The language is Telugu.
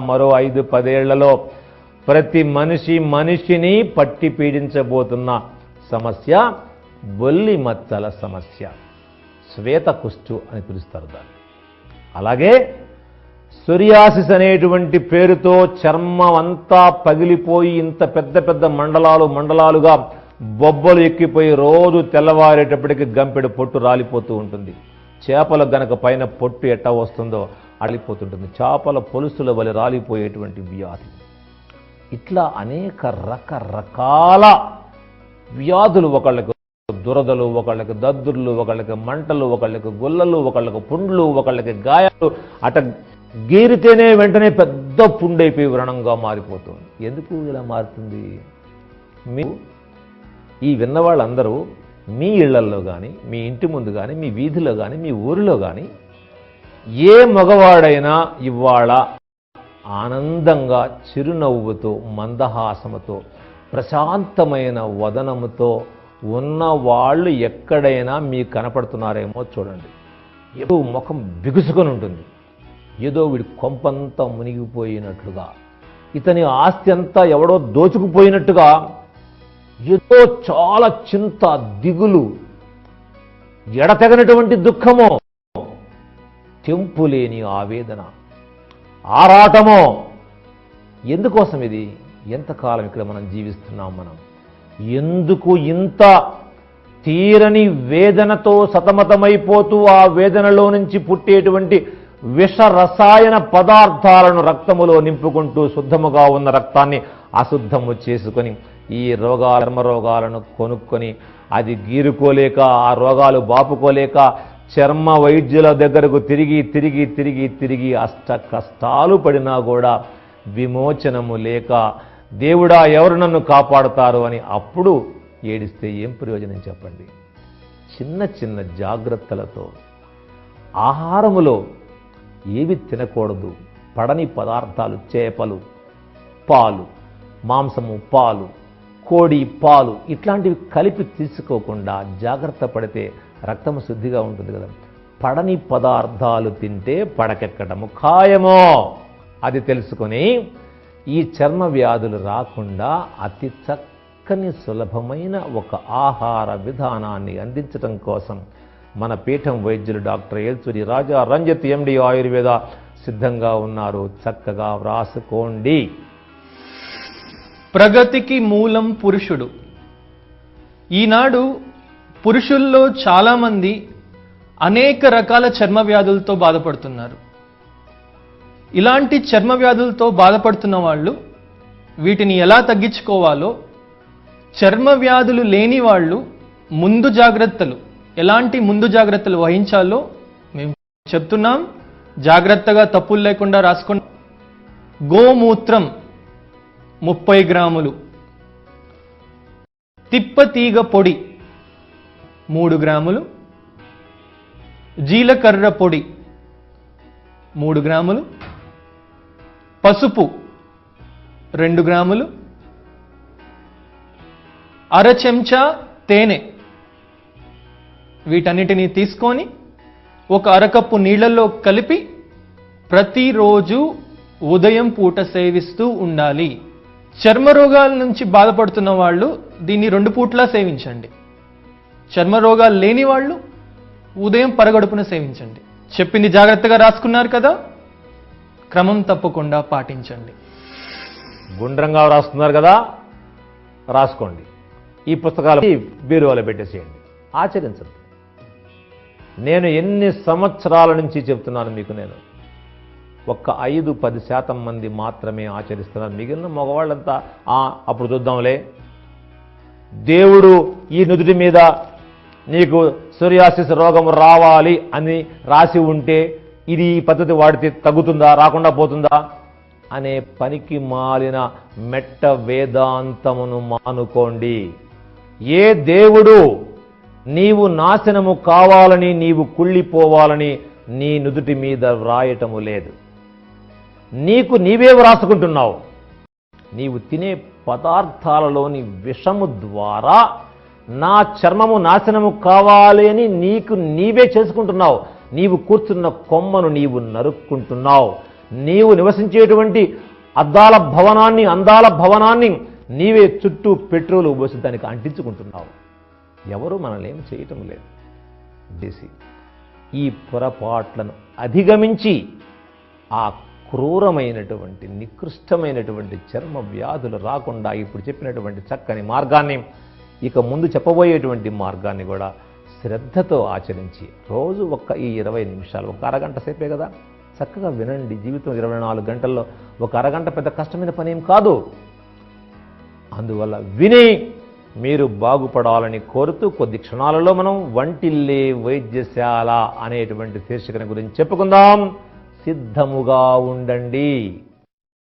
మరో 5-10 ఏళ్లలో ప్రతి మనిషిని పట్టి పీడించబోతున్న సమస్య బొల్లి మచ్చల సమస్య, శ్వేత కుష్టు అని పిలుస్తారు దాన్ని. అలాగే సోరియాసిస్ అనేటువంటి పేరుతో చర్మం అంతా పగిలిపోయి ఇంత పెద్ద పెద్ద మండలాలుగా బొబ్బలు ఎక్కిపోయి రోజు తెల్లవారేటప్పటికి గంపెడు పొట్టు రాలిపోతూ ఉంటుంది. చేపల గనక పైన పొట్టు ఎట్టా వస్తుందో అడిపోతుంటుంది. చేపల పొలుసుల వలె రాలిపోయేటువంటి వ్యాధి. ఇట్లా అనేక రకరకాల వ్యాధులు, ఒకళ్ళకి దురదలు, ఒకళ్ళకి దద్దుర్లు, ఒకళ్ళకి మంటలు, ఒకళ్ళకి గుల్లలు, ఒకళ్ళకి పుండ్లు, ఒకళ్ళకి గాయాలు. అట గీరితేనే వెంటనే పెద్ద పుండైపోయి వ్రణంగా మారిపోతుంది. ఎందుకు ఇలా మారుతుంది? మీరు ఈ విన్నవాళ్ళందరూ మీ ఇళ్లల్లో కానీ, మీ ఇంటి ముందు కానీ, మీ వీధిలో కానీ, మీ ఊరిలో కానీ ఏ మగవాడైనా ఇవాళ ఆనందంగా చిరునవ్వుతో, మందహాసముతో, ప్రశాంతమైన వదనముతో ఉన్నవాళ్ళు ఎక్కడైనా మీకు కనపడుతున్నారేమో చూడండి. ఏదో ముఖం బిగుసుకొని ఉంటుంది, ఏదో వీడి కొంపంతా మునిగిపోయినట్లుగా, ఇతని ఆస్తి అంతా ఎవడో దోచుకుపోయినట్టుగా, ఏదో చాలా చింత, దిగులు, ఎడతెగనటువంటి దుఃఖమో, తెంపులేని ఆవేదన, ఆరాటమో. ఎందుకోసం ఇది? ఎంతకాలం ఇక్కడ మనం జీవిస్తున్నాం? మనం ఎందుకు ఇంత తీరని వేదనతో సతమతమైపోతూ ఆ వేదనలో నుంచి పుట్టేటువంటి విష రసాయన పదార్థాలను రక్తములో నింపుకుంటూ శుద్ధముగా ఉన్న రక్తాన్ని అశుద్ధము చేసుకొని ఈ చర్మ రోగాలను కొనుక్కొని అది గీరుకోలేక, ఆ రోగాలు బాపుకోలేక చర్మ వైద్యుల దగ్గరకు తిరిగి అష్ట కష్టాలు పడినా కూడా విమోచనము లేక, దేవుడా ఎవరు నన్ను కాపాడుతారు అని అప్పుడు ఏడిస్తే ఏం ప్రయోజనం చెప్పండి? చిన్న చిన్న జాగ్రత్తలతో ఆహారములో ఏవి తినకూడదు, పడని పదార్థాలు, చేపలు, పాలు, మాంసము, పాలు, కోడి పాలు, ఇట్లాంటివి కలిపి తీసుకోకుండా జాగ్రత్త పడితే రక్తము శుద్ధిగా ఉంటుంది కదా. పడని పదార్థాలు తింటే పడకెక్కడము ఖాయమో అది తెలుసుకొని ఈ చర్మ వ్యాధులు రాకుండా అతి చక్కని సులభమైన ఒక ఆహార విధానాన్ని అందించటం కోసం మన పీఠం వైద్యులు డాక్టర్ ఏల్చూరి రాజా రంజిత్ ఎండి ఆయుర్వేద సిద్ధంగా ఉన్నారు. చక్కగా వ్రాసుకోండి. ప్రగతికి మూలం పురుషుడు. ఈనాడు పురుషుల్లో చాలామంది అనేక రకాల చర్మ వ్యాధులతో బాధపడుతున్నారు. ఇలాంటి చర్మ వ్యాధులతో బాధపడుతున్న వాళ్ళు వీటిని ఎలా తగ్గించుకోవాలో, చర్మ వ్యాధులు లేని వాళ్ళు ఎలాంటి ముందు జాగ్రత్తలు వహించాలో మేము చెప్తున్నాం. జాగ్రత్తగా తప్పులు లేకుండా రాసుకోండి. గోమూత్రం 30 గ్రాములు, తిప్పతీగ పొడి 3 గ్రాములు, జీలకర్ర పొడి 3 గ్రాములు, పసుపు 2 గ్రాములు, అర చెంచా తేనె, వీటన్నిటినీ తీసుకొని ఒక అరకప్పు నీళ్లలో కలిపి ప్రతిరోజు ఉదయం పూట సేవిస్తూ ఉండాలి. చర్మ రోగాల నుంచి బాధపడుతున్న వాళ్ళు దీన్ని 2 పూట్లా సేవించండి. చర్మ రోగాలు లేని వాళ్ళు ఉదయం పరగడుపున సేవించండి. చెప్పింది జాగ్రత్తగా రాసుకున్నారు కదా, క్రమం తప్పకుండా పాటించండి. గుండ్రంగా రాస్తున్నారు కదా, రాసుకోండి. ఈ పుస్తకాలు బీరువాలో పెట్టేసేయండి. ఆచరించండి. నేను ఎన్ని సంవత్సరాల నుంచి చెప్తున్నాను మీకు, నేను ఒక్క 5-10% మంది మాత్రమే ఆచరిస్తున్నారు. మిగిలిన మగవాళ్ళంతా అప్పుడు చూద్దాంలే, దేవుడు ఈ నుదుటి మీద నీకు సోరియాసిస్ రోగం రావాలి అని రాసి ఉంటే ఇది ఈ పద్ధతి వాడితే తగ్గుతుందా, రాకుండా పోతుందా అనే పనికి మాలిన మెట్ట వేదాంతమును మానుకోండి. ఏ దేవుడు నీవు నాశనము కావాలని, నీవు కుళ్ళిపోవాలని నీ నుదుటి మీద వ్రాయటము లేదు. నీకు నీవే వ్రాసుకుంటున్నావు. నీవు తినే పదార్థాలలోని విషము ద్వారా నా చర్మము నాశనము కావాలి అని నీకు నీవే చేసుకుంటున్నావు. నీవు కూర్చున్న కొమ్మను నీవు నరుక్కుంటున్నావు. నీవు నివసించేటువంటి అందాల భవనాన్ని నీవే చుట్టూ పెట్రోలు పోసి దానికి అంటించుకుంటున్నావు. ఎవరు మనల్ని ఏం చేయటం లేదు. డీసీ ఈ పొరపాట్లను అధిగమించి ఆ క్రూరమైనటువంటి నికృష్టమైనటువంటి చర్మ వ్యాధులు రాకుండా ఇప్పుడు చెప్పినటువంటి చక్కని మార్గాన్ని, ఇక ముందు చెప్పబోయేటువంటి మార్గాన్ని కూడా శ్రద్ధతో ఆచరించి రోజు ఈ 20 నిమిషాలు, ఒక అరగంట సేపే కదా, చక్కగా వినండి. జీవితం 24 గంటల్లో ఒక అరగంట పెద్ద కష్టమైన పని ఏం కాదు. అందువల్ల విని మీరు బాగుపడాలని కోరుతూ కొద్ది క్షణాలలో మనం వంటిల్లే వైద్యశాల అనేటువంటి శీర్షికను గురించి చెప్పుకుందాం. సిద్ధముగా ఉండండి.